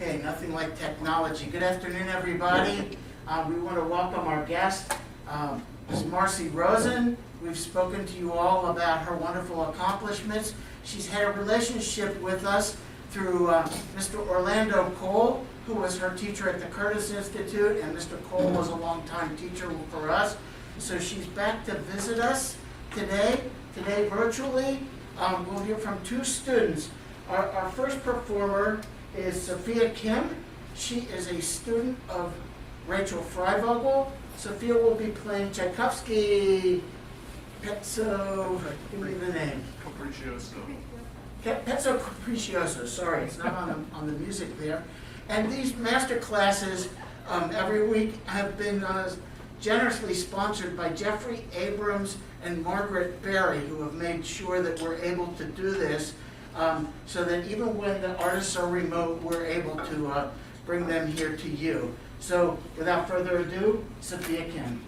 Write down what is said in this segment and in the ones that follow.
Okay, nothing like technology. Good afternoon, everybody. We want to welcome our guest, Ms. Marcy Rosen. We've spoken to you all about her wonderful accomplishments. She's had a relationship with us through Mr. Orlando Cole, who was her teacher at the Curtis Institute, and Mr. Cole was a longtime teacher for us. So she's back to visit us today virtually. We'll hear from two students. Our first performer is Sophia Kim. She is a student of Rachel Freivogel. Sophia will be playing Tchaikovsky, Pezzo, give me the name. Capriccioso. Pezzo Capriccioso, sorry, it's not on the music there. And these master classes every week have been generously sponsored by Jeffrey Abrams and Margaret Berry, who have made sure that we're able to do this so that even when the artists are remote, we're able to bring them here to you. So without further ado, Sophia Kim.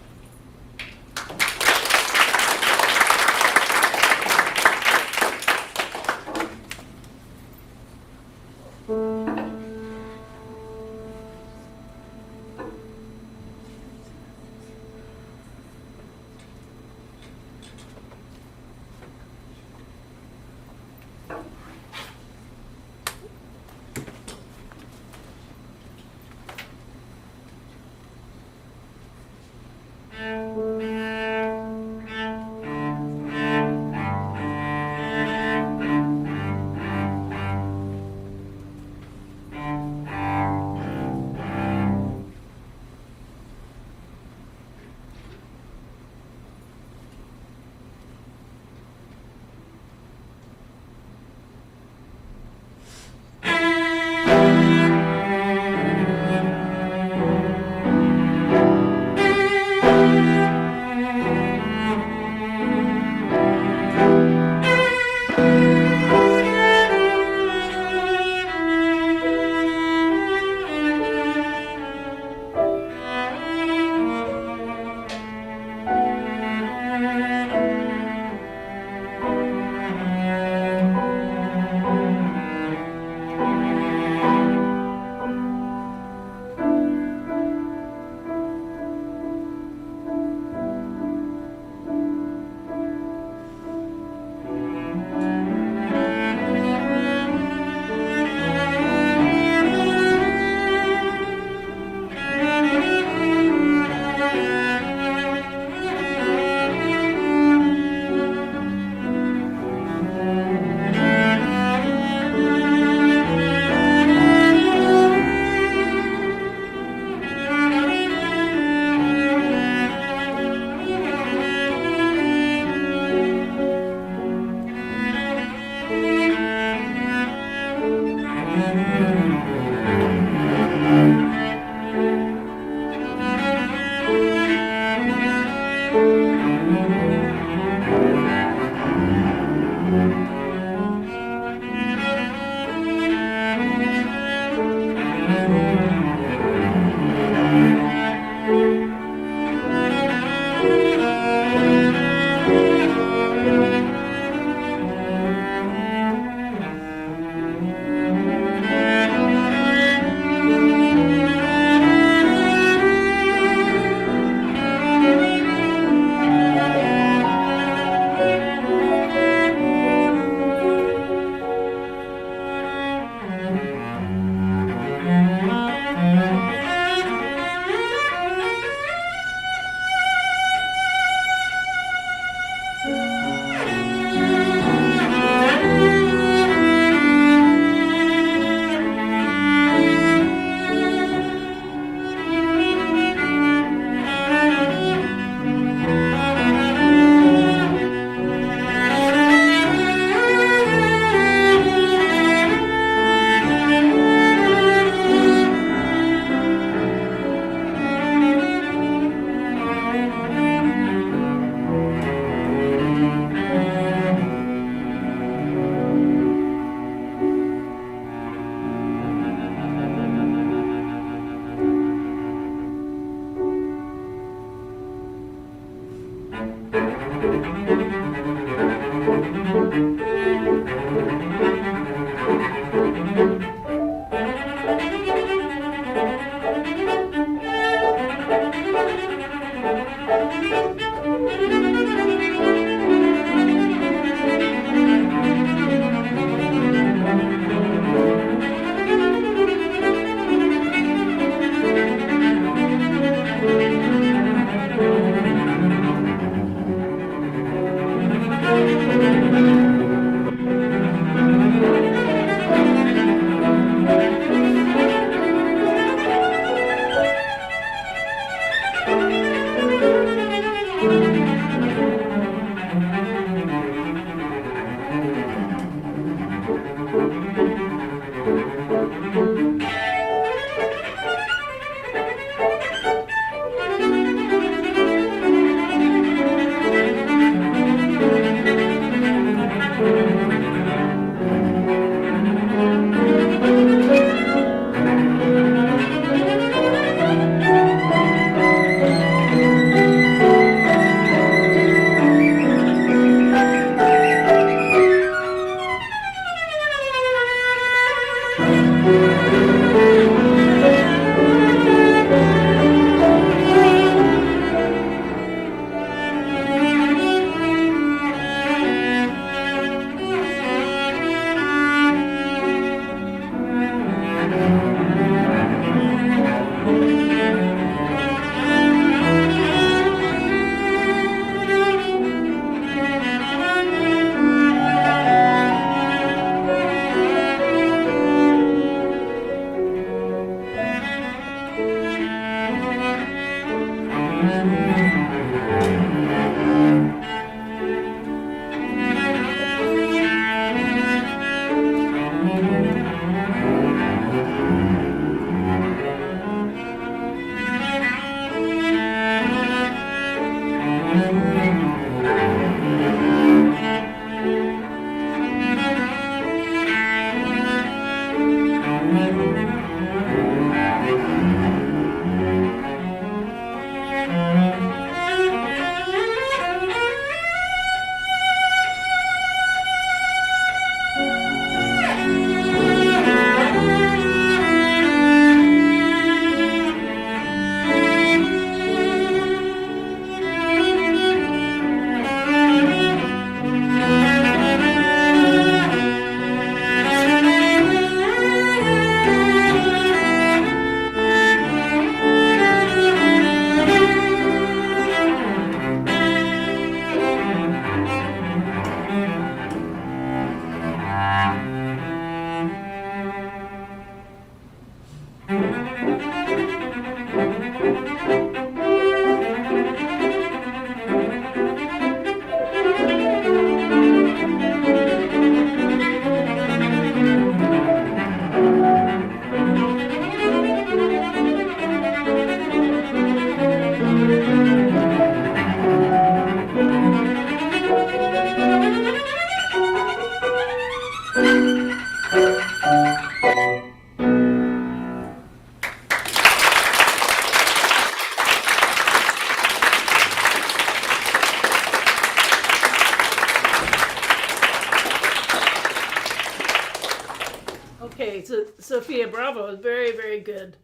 Sophia, bravo, very, very good.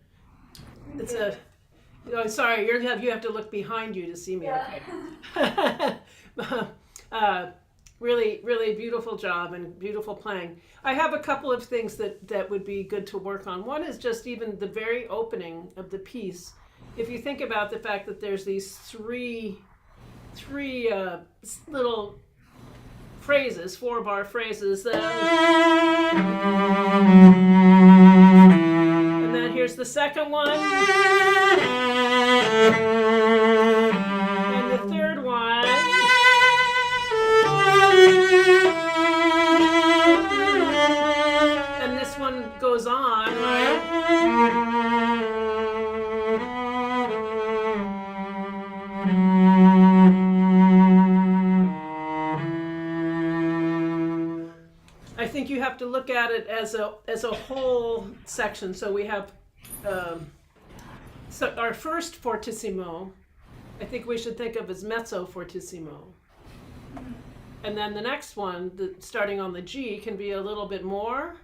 It's a, oh, sorry, you have to look behind you to see me, okay. Really, really beautiful job and beautiful playing. I have a couple of things that would be good to work on. One is just even the very opening of the piece. If you think about the fact that there's these three little phrases, 4-bar phrases, and then here's the second one, and the third one, and this one goes on, right? I think you have to look at it as a whole section. So we have so our first fortissimo, I think we should think of as mezzo fortissimo. And then the next one, starting on the G, can be a little bit more.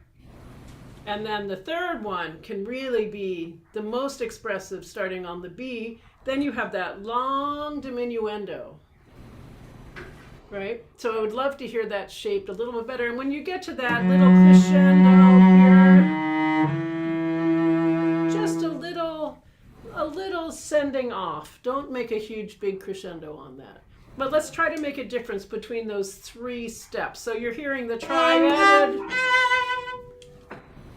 And then the third one can really be the most expressive, starting on the B. Then you have that long diminuendo. Right? So I would love to hear that shaped a little bit better. And when you get to that little crescendo here, just a little sending off. Don't make a huge big crescendo on that. But let's try to make a difference between those 3 steps. So you're hearing the triad,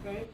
right?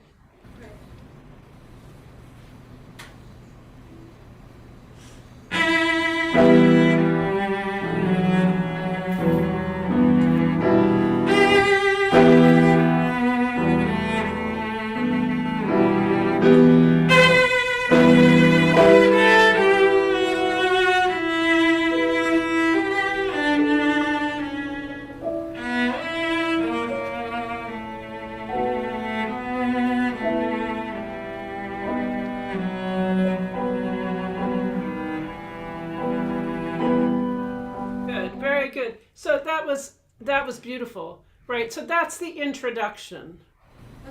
that was beautiful, right? So that's the introduction.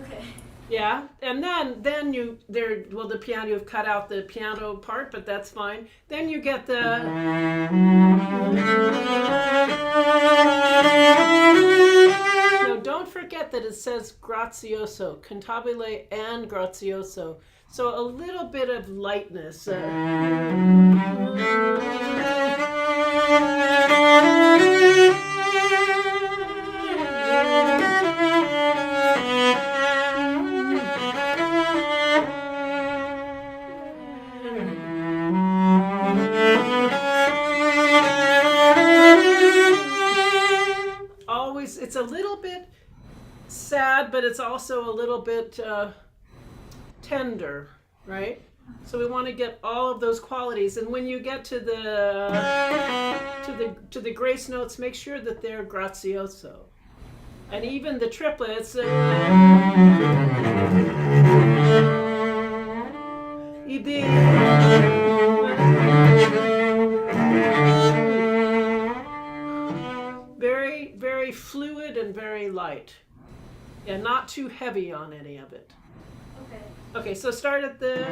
Okay. Yeah, and then the piano, you've cut out the piano part, but that's fine. Then you get the no, don't forget that it says grazioso, cantabile and grazioso. So a little bit of lightness. Always, it's a little bit sad, but it's also a little bit tender, right? So we want to get all of those qualities, and when you get to the grace notes, make sure that they're grazioso, and even the triplets. Very, very fluid and very light, and not too heavy on any of it. Okay. Okay, so start at the.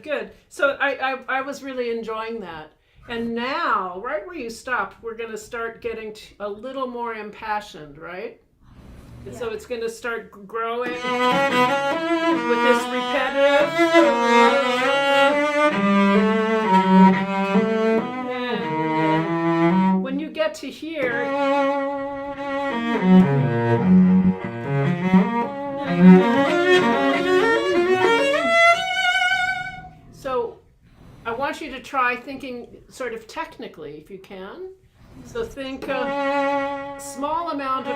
Good. So I was really enjoying that. And now, right where you stopped, we're going to start getting a little more impassioned, right? And so it's going to start growing with this repetitive. And when you get to here, so I want you to try thinking sort of technically, if you can. So think small amount of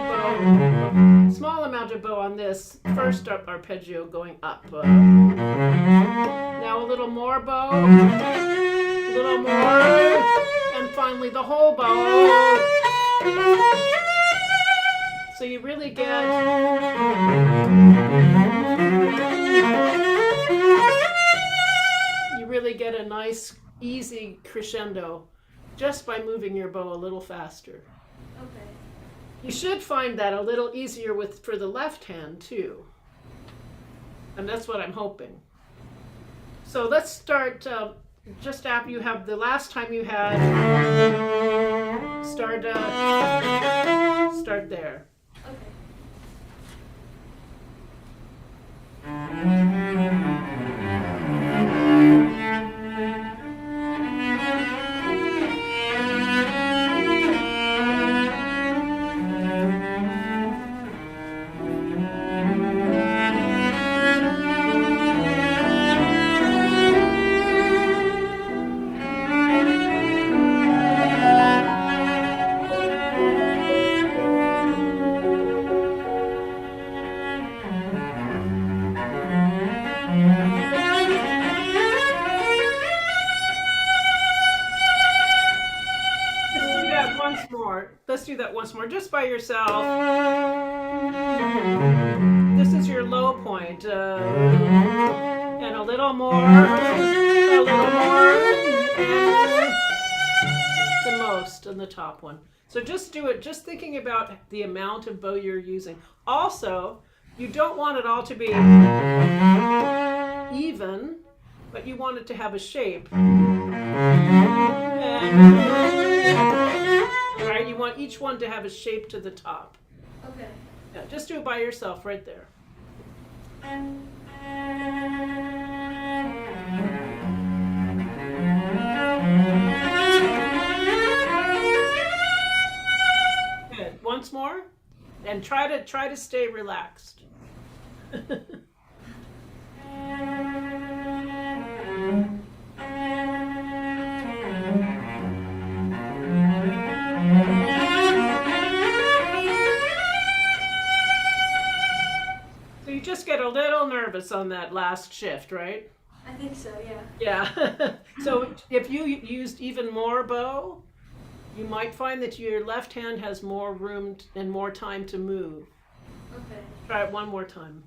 bow on this first arpeggio going up. Now a little more bow, a little more, and finally the whole bow. So you really get. Really get a nice, easy crescendo just by moving your bow a little faster. Okay. You should find that a little easier for the left hand too. And that's what I'm hoping. So let's start just after you have the last time you had. Start there. Okay. Let's do that once more, just by yourself. This is your low point. And a little more, and the most, and the top one. So just do it, just thinking about the amount of bow you're using. Also, you don't want it all to be even, but you want it to have a shape. Right, you want each one to have a shape to the top. Okay. Yeah, just do it by yourself right there. Good. Once more, and try to stay relaxed. So you just get a little nervous on that last shift, right? I think so, yeah. Yeah. So if you used even more bow, you might find that your left hand has more room and more time to move. Okay. Try it one more time.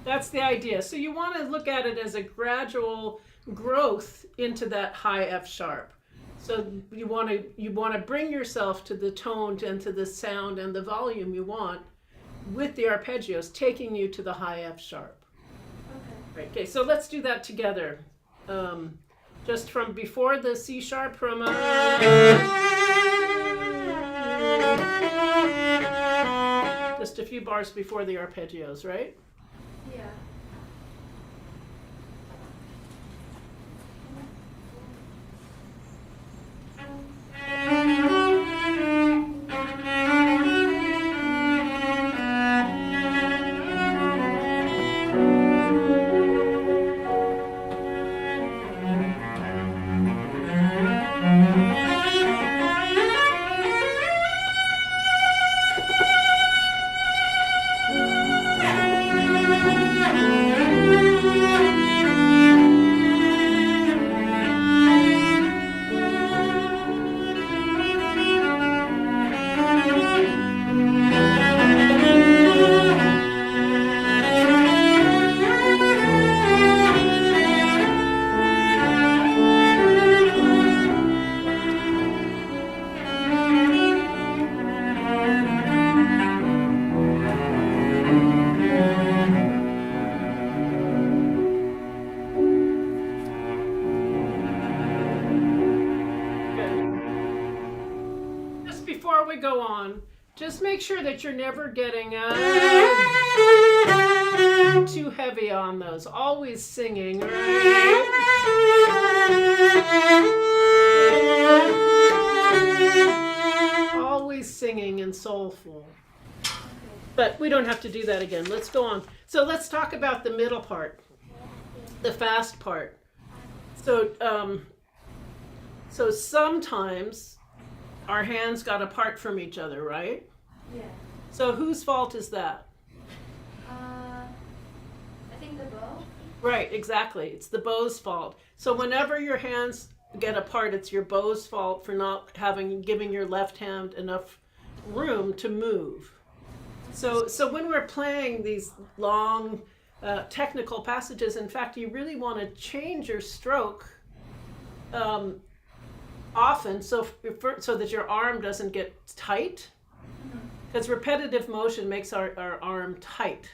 That's the idea. So you want to look at it as a gradual growth into that high F sharp. So you want to bring yourself to the tone and to the sound and the volume you want with the arpeggios taking you to the high F sharp. Okay. Right. Okay. So let's do that together. Just from before the C sharp, from just a few bars before the arpeggios, right? Yeah. Before we go on, just make sure that you're never getting too heavy on those. Always singing. Always singing and soulful. But we don't have to do that again. Let's go on. So let's talk about the middle part, the fast part. So sometimes our hands got apart from each other, right? Yeah. So whose fault is that? I think the bow. Right, exactly. It's the bow's fault. So whenever your hands get apart, it's your bow's fault for not giving your left hand enough room to move. So when we're playing these long technical passages, in fact, you really want to change your stroke often so that your arm doesn't get tight, because repetitive motion makes our arm tight.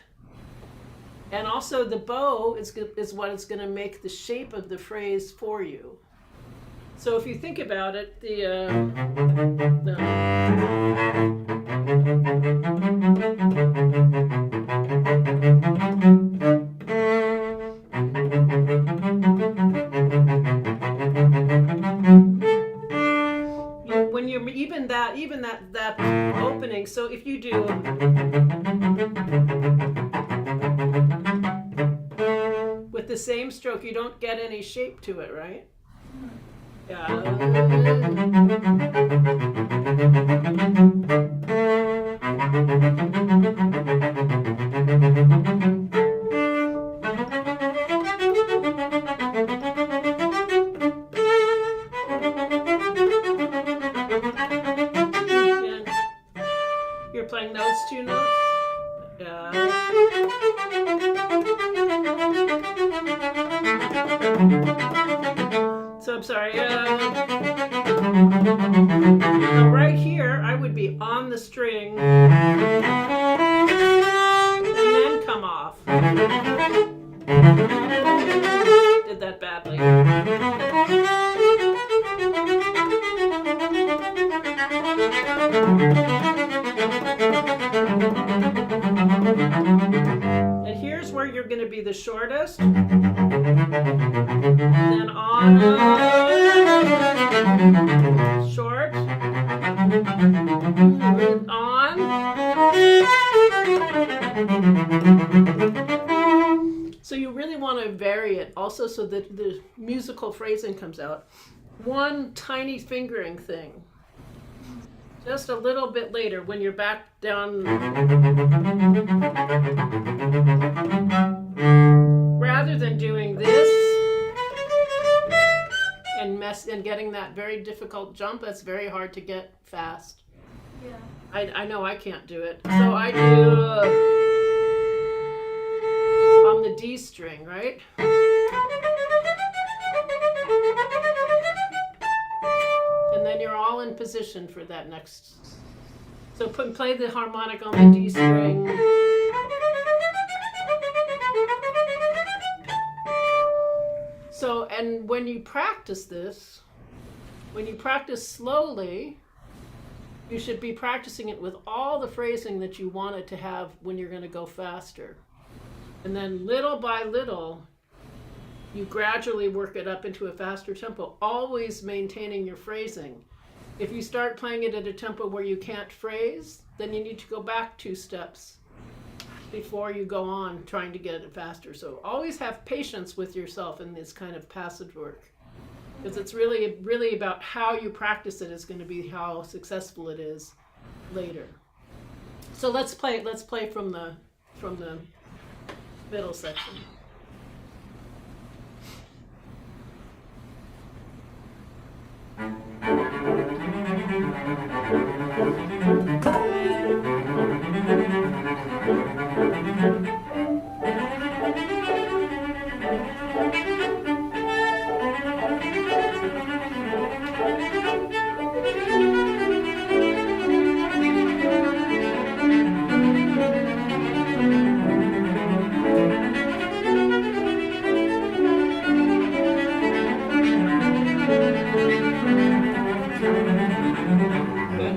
And also the bow is what is going to make the shape of the phrase for you. So if you think about it, when you're even that opening, so if you do with the same stroke, you don't get any shape to it, right? Yeah. You're playing those two notes? Yeah. I'm sorry. Right here, I would be on the string and then come off. Did that badly. And here's where you're going to be the shortest. Then on, short, on. So you really want to vary it also so that the musical phrasing comes out. One tiny fingering thing. Just a little bit later when you're back down. Rather than doing this and getting that very difficult jump, that's very hard to get fast. Yeah. I know I can't do it. So I do on the D string, right? And then you're all in position for that next. So play the harmonic on the D string. So, and when you practice this, when you practice slowly, you should be practicing it with all the phrasing that you want it to have when you're going to go faster. And then little by little, you gradually work it up into a faster tempo, always maintaining your phrasing. If you start playing it at a tempo where you can't phrase, then you need to go back 2 steps before you go on trying to get it faster. So always have patience with yourself in this kind of passage work, because it's really about how you practice it is going to be how successful it is later. So let's play from the middle section.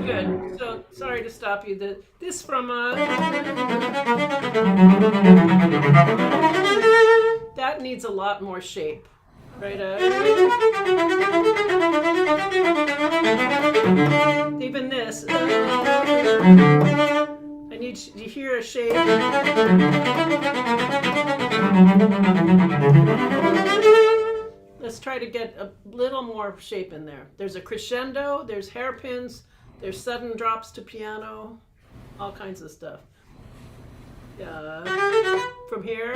Good. So sorry to stop you. This from that needs a lot more shape, right? Even this, I need to hear a shape. Let's try to get a little more shape in there. There's a crescendo, there's hairpins, there's sudden drops to piano, all kinds of stuff. From here.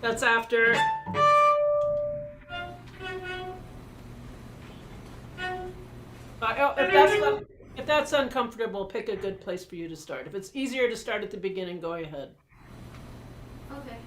That's after. If that's uncomfortable, pick a good place for you to start. If it's easier to start at the beginning, go ahead. Okay.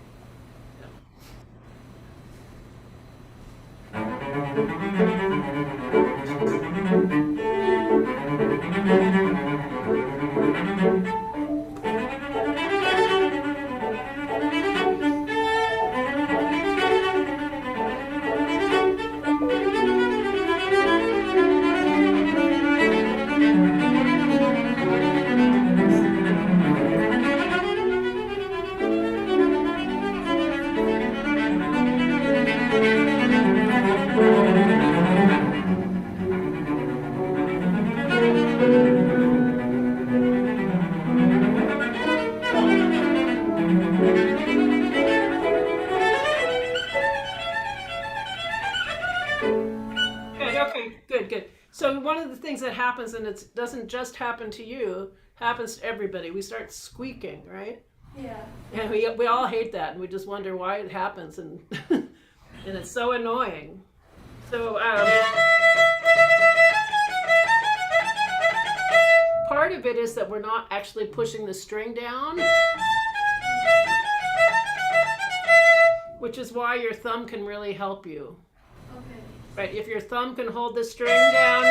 Good. So one of the things that happens, and it doesn't just happen to you, happens to everybody. We start squeaking, right? Yeah. And we all hate that, and we just wonder why it happens, and and it's so annoying. So part of it is that we're not actually pushing the string down. which is why your thumb can really help you. Okay. Right, if your thumb can hold the string down,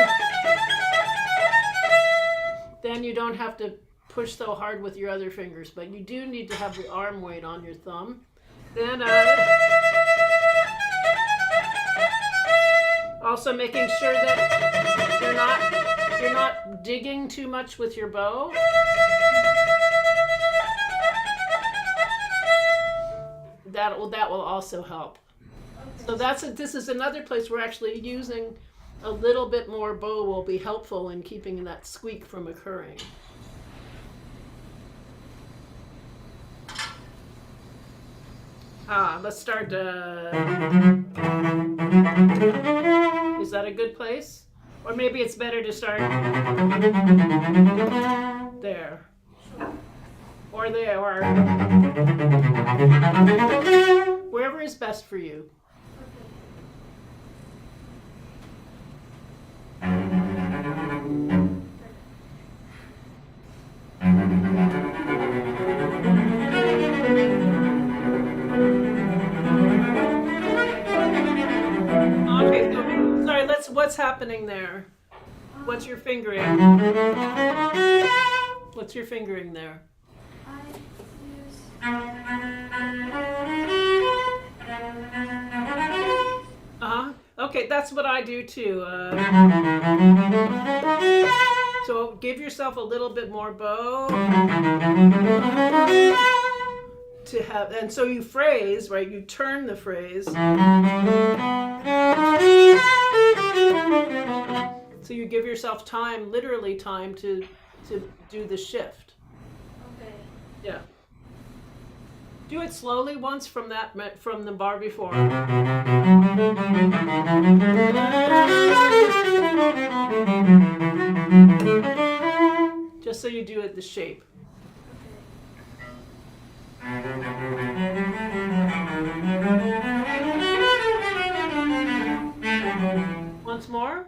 then you don't have to push so hard with your other fingers, but you do need to have the arm weight on your thumb. Then also making sure that you're not digging too much with your bow. That will also help. So this is another place where actually using a little bit more bow will be helpful in keeping that squeak from occurring. Let's start. Is that a good place? Or maybe it's better to start there. Or there, or wherever is best for you. Okay, so, sorry, what's happening there? What's your fingering? What's your fingering there? Okay, that's what I do too. So give yourself a little bit more bow to have, and so you phrase, right? You turn the phrase. So you give yourself time, literally time to do the shift. Okay. Yeah. Do it slowly once from the bar before. Just so you do it the shape. Once more.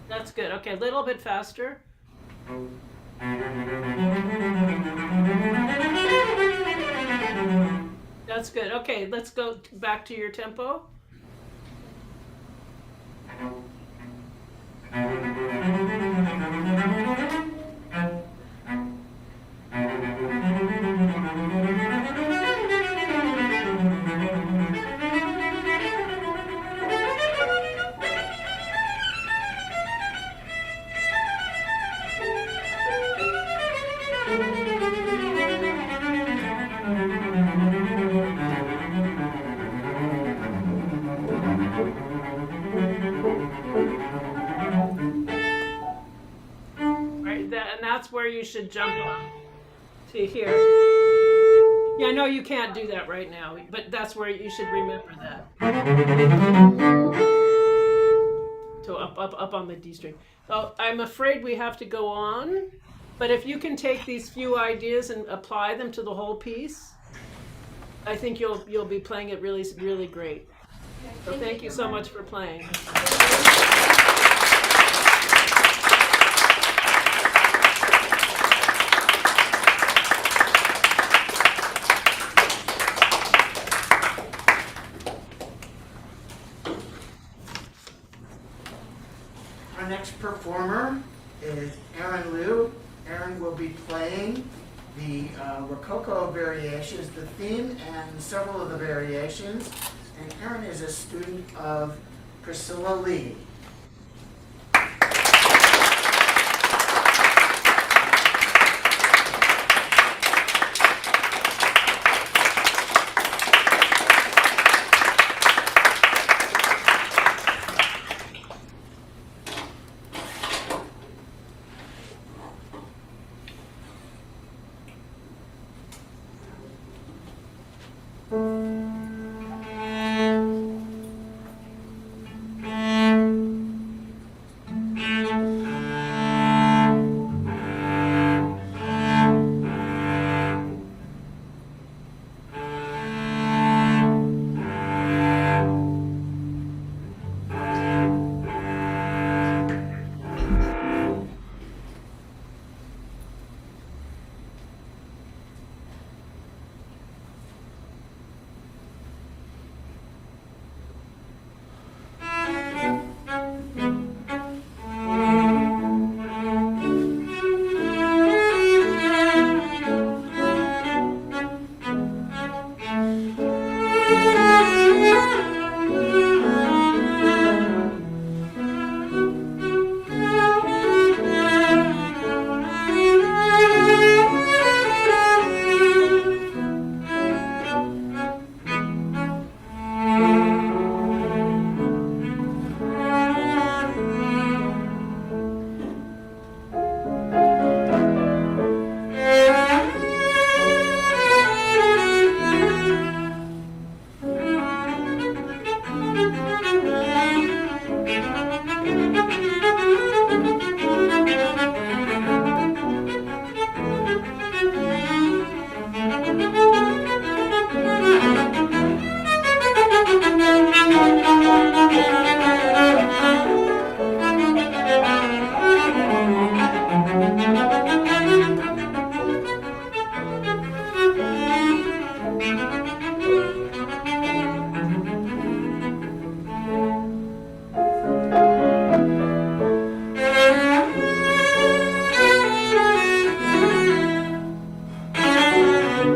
That's good. Okay, a little bit faster. That's good. Okay, let's go back to your tempo. That's where you should jump to here. Yeah, I know you can't do that right now, but that's where you should remember that. So up on the D string. So I'm afraid we have to go on, but if you can take these few ideas and apply them to the whole piece, I think you'll be playing it really, really great. So thank you so much for playing. Our next performer is Aaron Liu. Aaron will be playing the Rococo variations, the theme and several of the variations. And Aaron is a student of Priscilla Lee.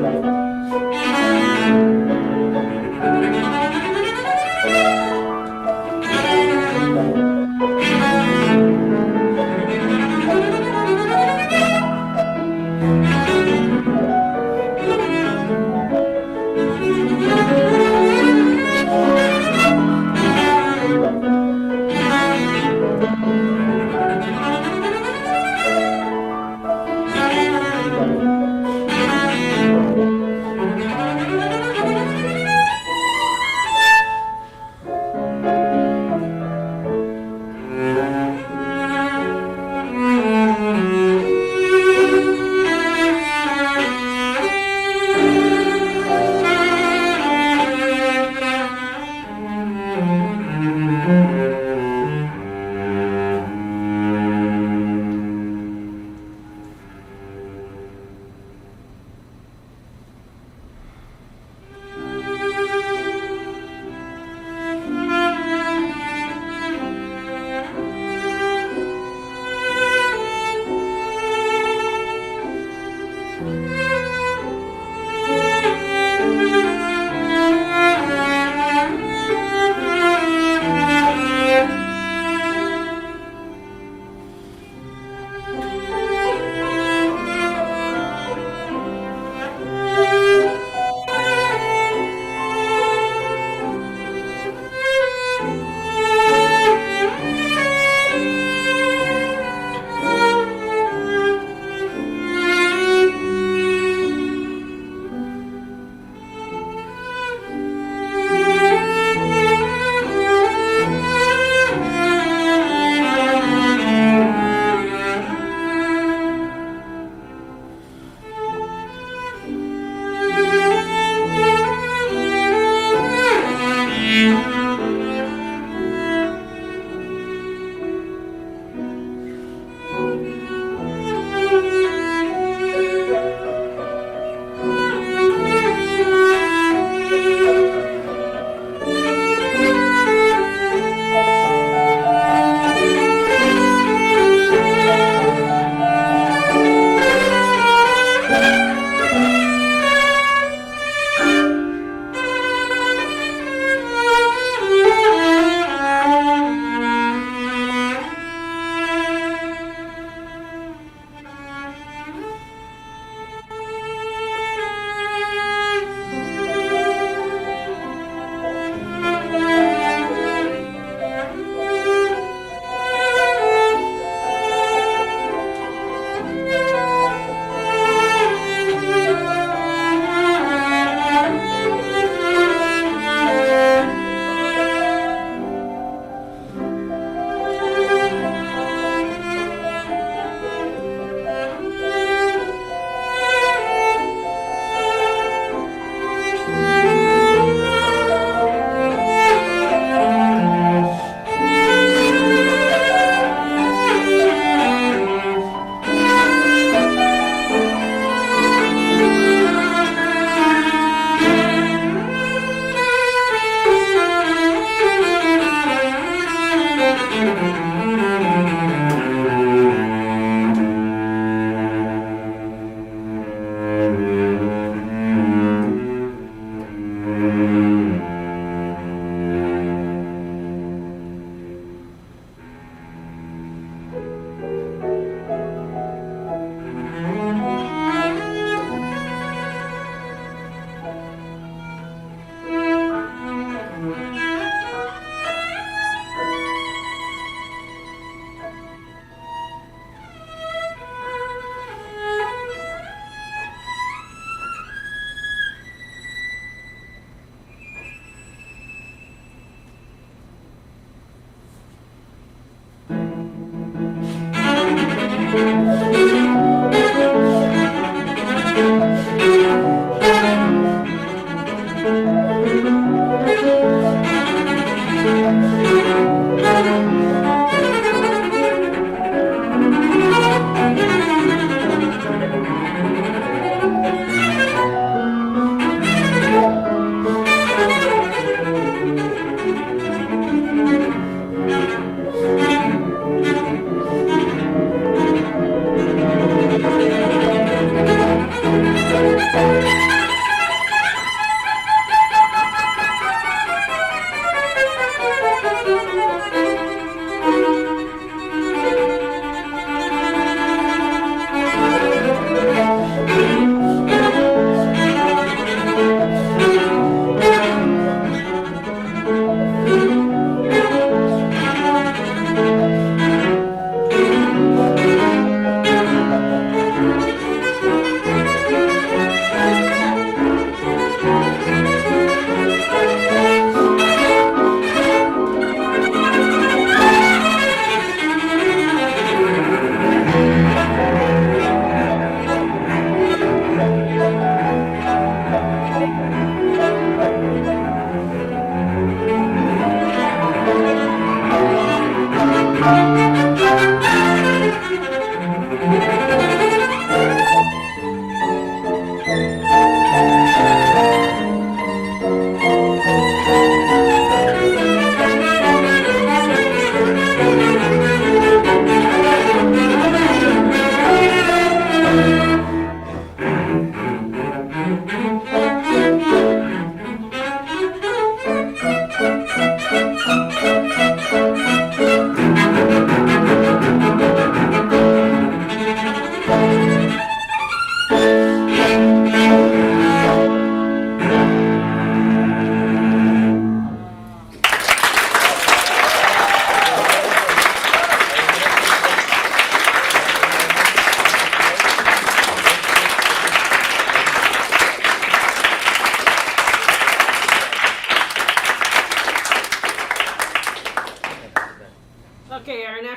Thank you.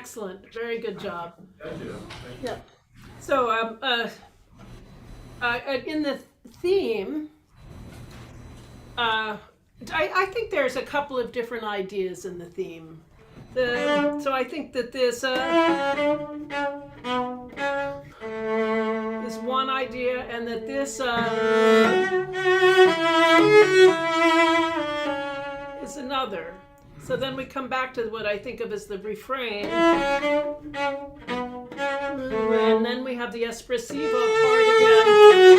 Excellent. Very good job. Thank you. Yeah. So, in the theme, I think there's a couple of different ideas in the theme. So I think that this is one idea, and that this is another. So then we come back to what I think of as the refrain. And then we have the espressivo part again.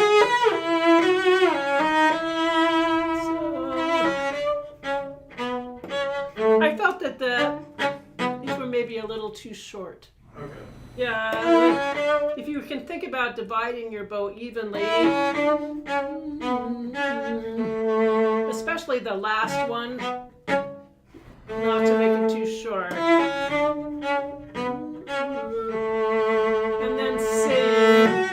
So I felt that these were maybe a little too short. Okay. Yeah, if you can think about dividing your bow evenly, especially the last one, not to make it too short. And then sing.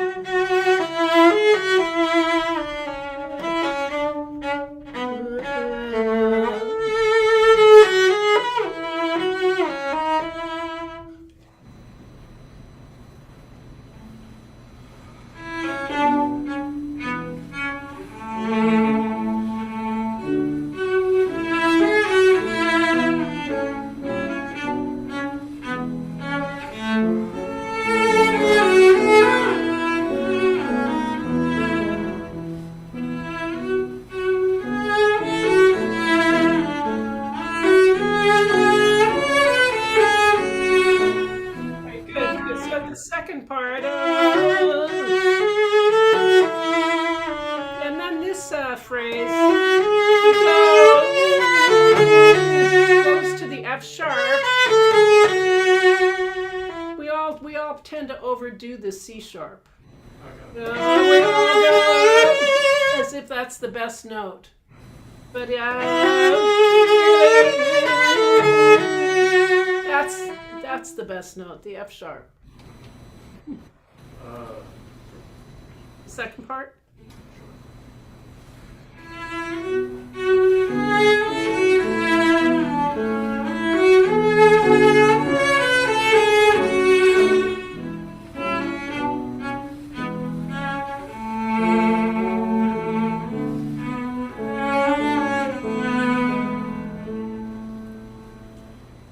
Phrase goes to the F sharp. We all tend to overdo the C sharp. Okay. We all go as if that's the best note, but that's the best note, the F sharp. Second part.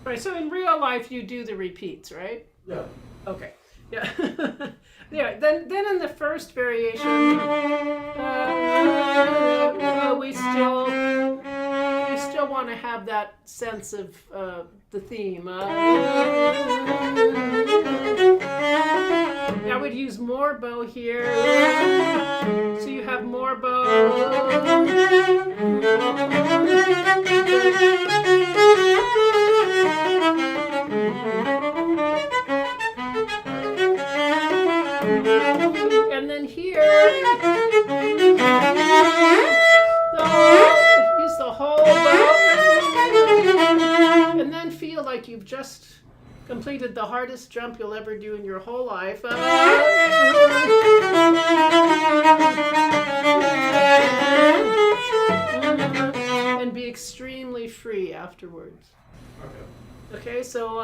Right, so in real life you do the repeats, right? Yeah. Okay. Yeah. Yeah. Then in the first variation, we still want to have that sense of the theme. I would use more bow here, so you have more bow. And then here, use the whole bow, and then feel like you've just completed the hardest jump you'll ever do in your whole life. And be extremely free afterwards. Okay, so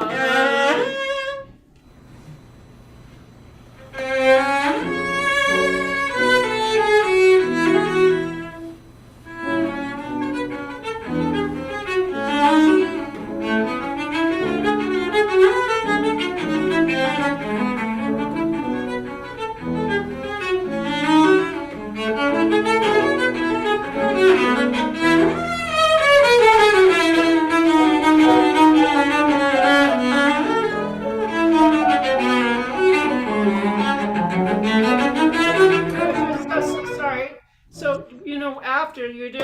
after you do,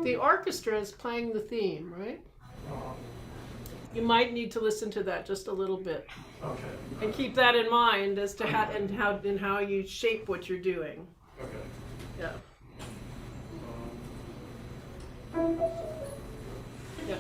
the orchestra is playing the theme, right? You might need to listen to that just a little bit. Okay. And keep that in mind as to how you shape what you're doing. Okay. Yeah. Yeah.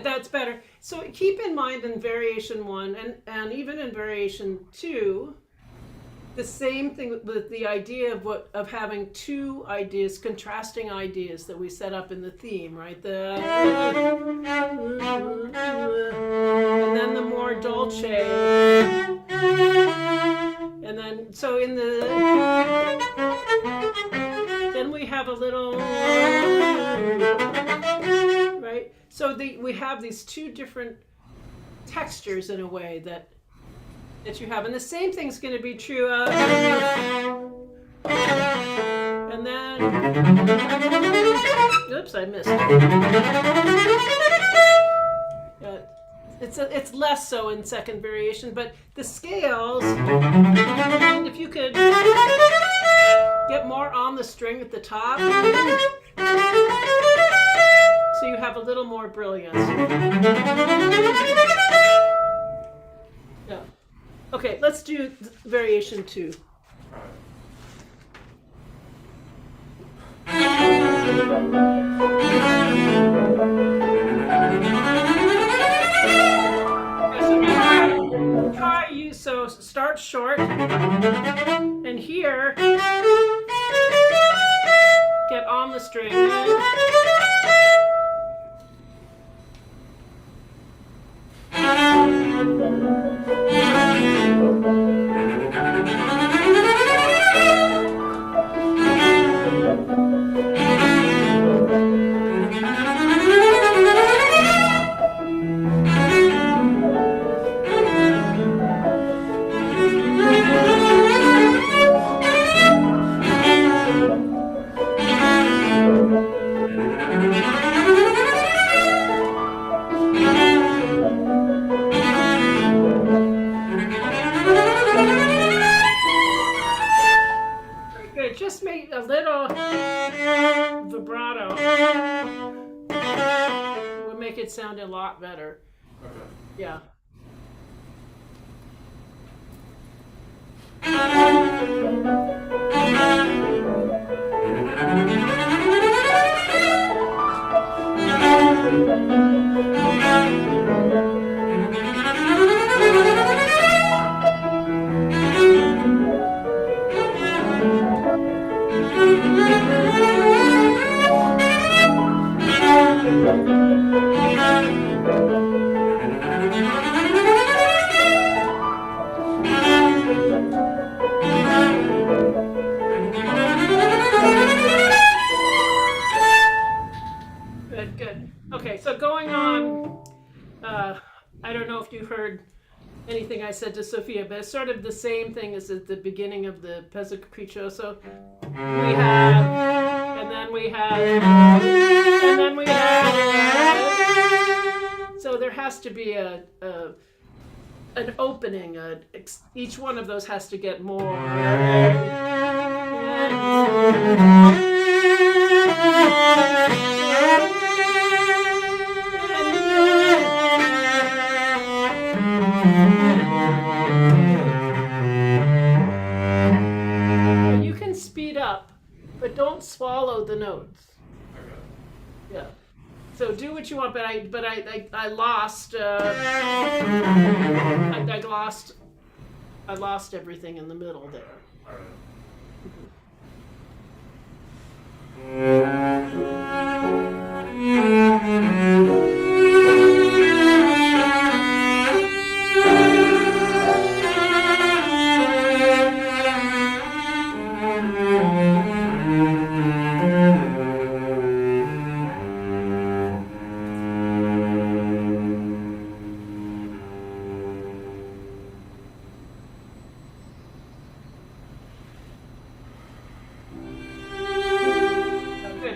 good. That's better. So keep in mind in variation 1 and even in variation 2, the same thing with the idea of having two ideas, contrasting ideas that we set up in the theme, right? And then the more dolce, and then so in the then we have a little, right? So we have these two different textures in a way that you have, and the same thing's going to be true of, and then, oops, I missed it. It's less so in second variation, but the scales, if you could get more on the string at the top, so you have a little more brilliance. Yeah. Okay, let's do variation 2. So start short, and here, get on the string. Just make a little vibrato. Will make it sound a lot better. Okay. Yeah. Good. Okay, so going on, I don't know if you heard anything I said to Sophia, but it's sort of the same thing as at the beginning of the Pezzo Capriccioso. We have, and then we have, and then we have. So there has to be an opening. Each one of those has to get more. You can speed up, but don't swallow the notes. Okay. Yeah. So do what you want, but I lost. I lost everything in the middle there. All right.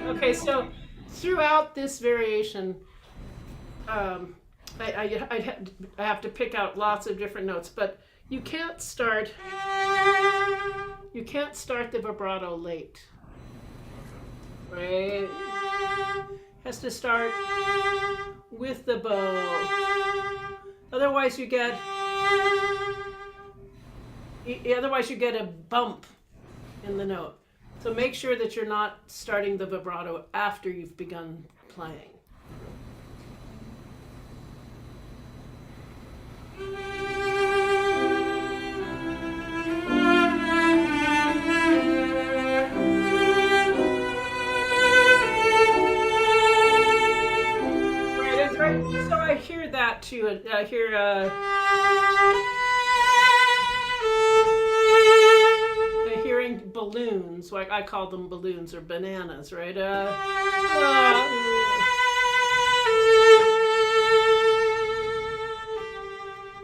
Okay, so throughout this variation, I have to pick out lots of different notes, but you can't start the vibrato late, right? Has to start with the bow. Otherwise you get a bump in the note. So make sure that you're not starting the vibrato after you've begun playing. hear that too. I hear I'm hearing balloons. Like I call them balloons or bananas, right?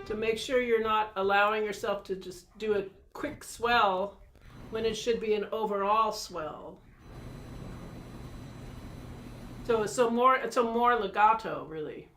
To make sure you're not allowing yourself to just do a quick swell when it should be an overall swell. So more legato, really.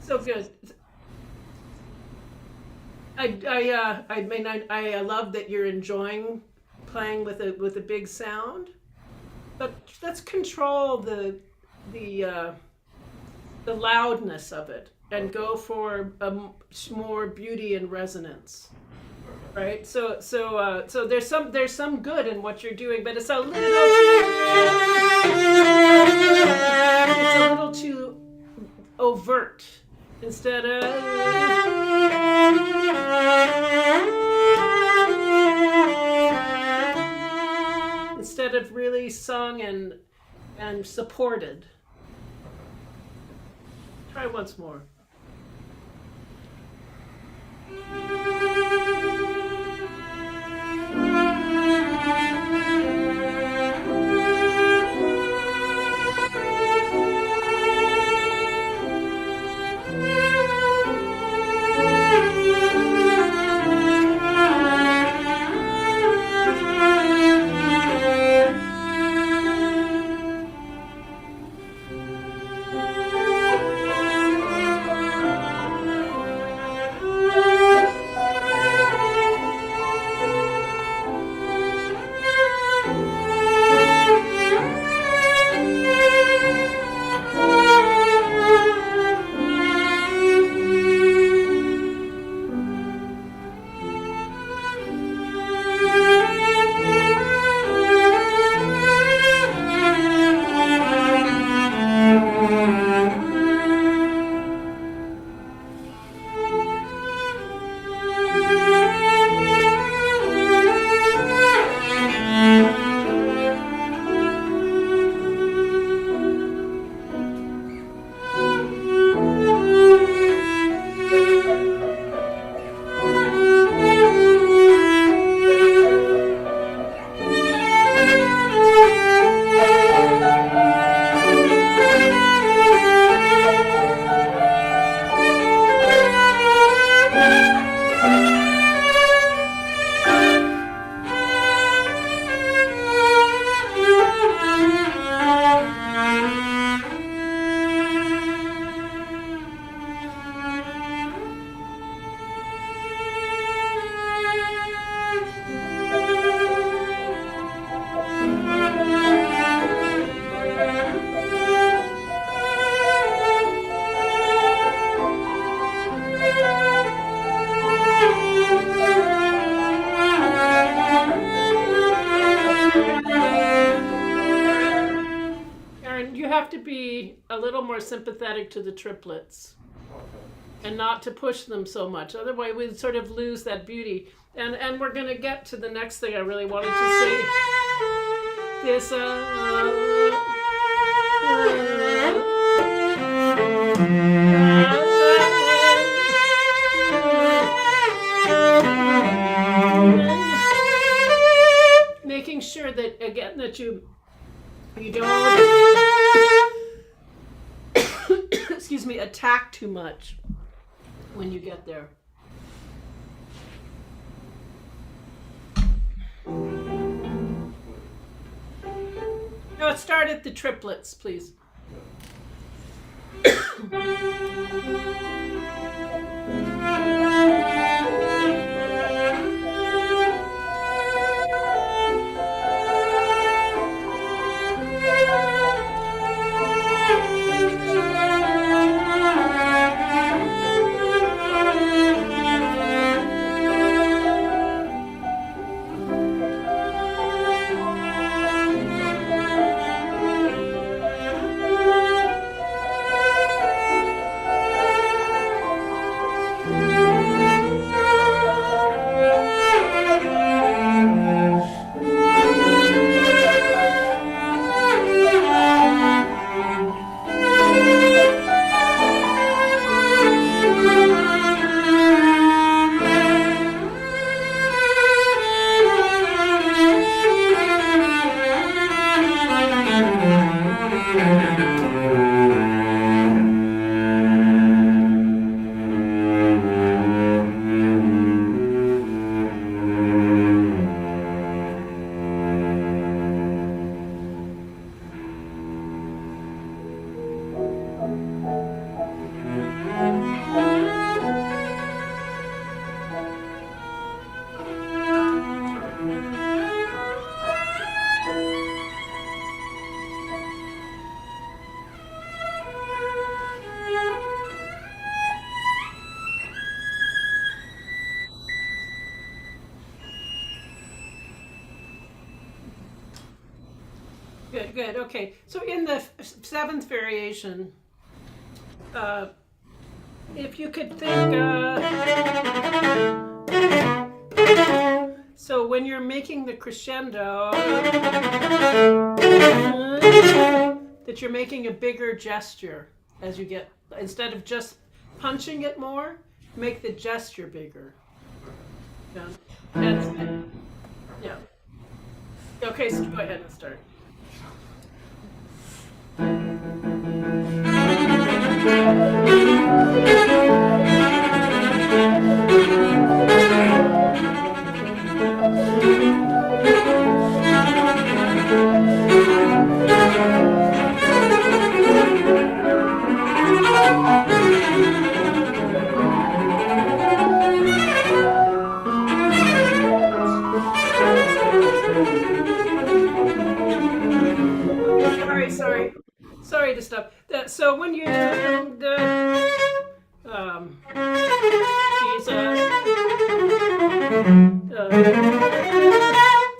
So good. I love that you're enjoying playing with a big sound, but let's control the loudness of it and go for more beauty and resonance, right? So there's some good in what you're doing, but it's a little too overt. Instead of really sung and supported. Try once more. A little more sympathetic to the triplets and not to push them so much. Otherwise, we'd sort of lose that beauty. And we're going to get to the next thing I really wanted to say. This making sure that again that you don't excuse me, attack too much when you get there. Now let's start at the triplets, please. Good, good. Okay. So in the seventh variation, if you could think, so when you're making the crescendo, that you're making a bigger gesture as you get, instead of just punching it more, make the gesture bigger. Yeah. And, yeah. Okay, so go ahead and start. Sorry to stop. So when you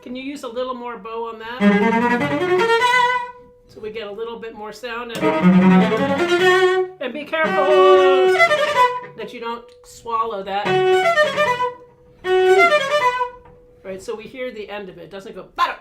can you use a little more bow on that? So we get a little bit more sound, and be careful that you don't swallow that. Right, so we hear the end of it. It doesn't go bada.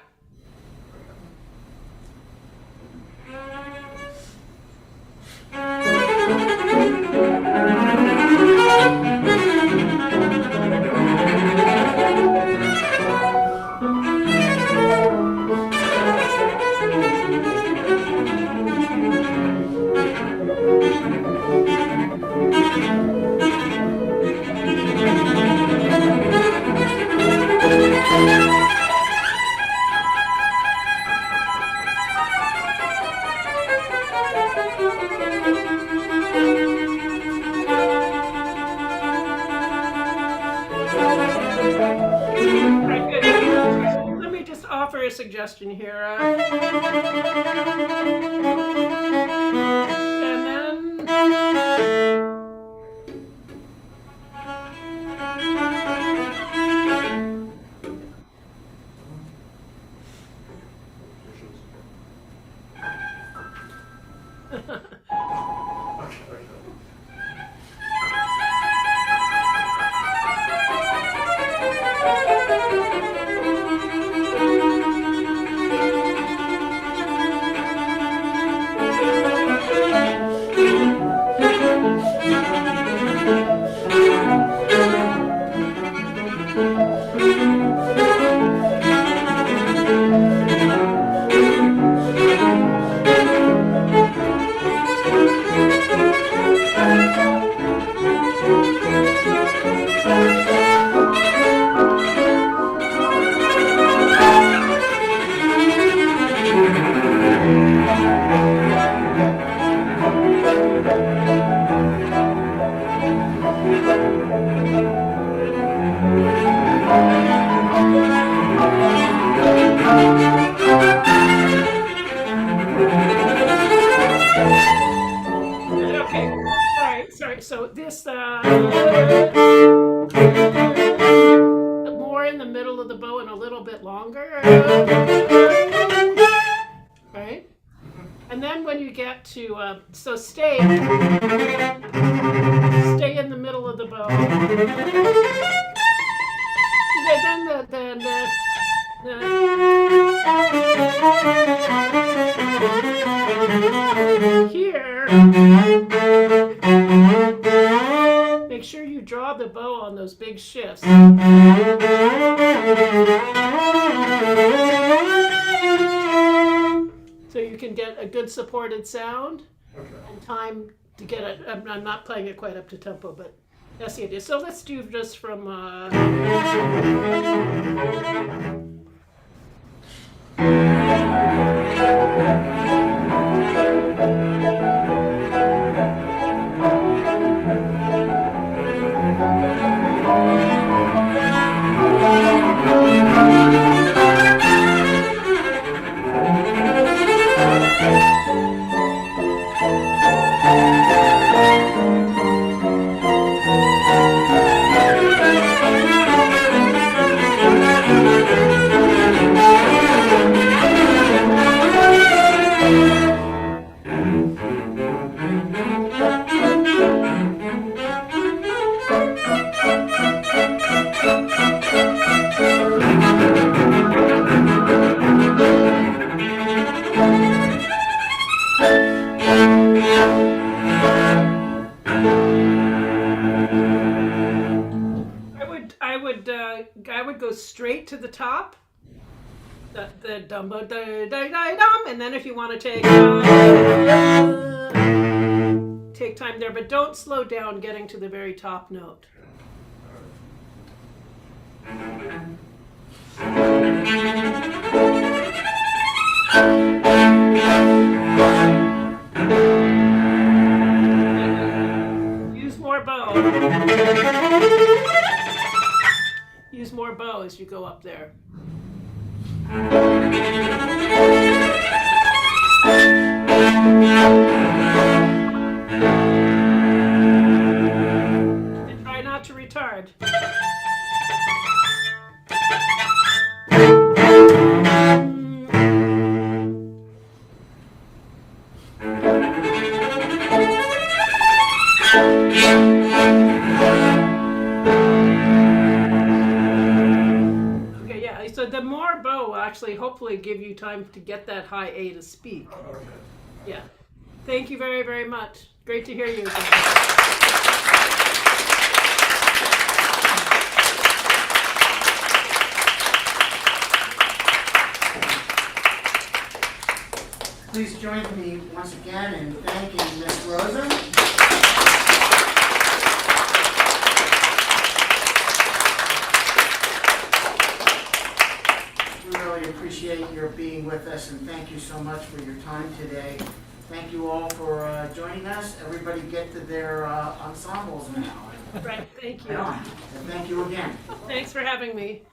A suggestion here, and then so this more in the middle of the bow and a little bit longer, right? And then when you get to so stay in the middle of the bow. Then here, make sure you draw the bow on those big shifts. So you can get a good supported sound and time to get it. I'm not playing it quite up to tempo, but that's the idea. So let's do just from I would go straight to the top. The dum ba da da da dum, and then if you want to take time there, but don't slow down getting to the very top note. Use more bow. Use more bow as you go up there. And try not to retard. So the more bow will actually hopefully give you time to get that high A to speak. Yeah. Thank you very, very much. Great to hear you again. Please join me once again in thanking Ms. Rosen. Appreciate your being with us, and thank you so much for your time today. Thank you all for joining us. Everybody get to their ensembles now. Right, thank you. And thank you again. Thanks for having me.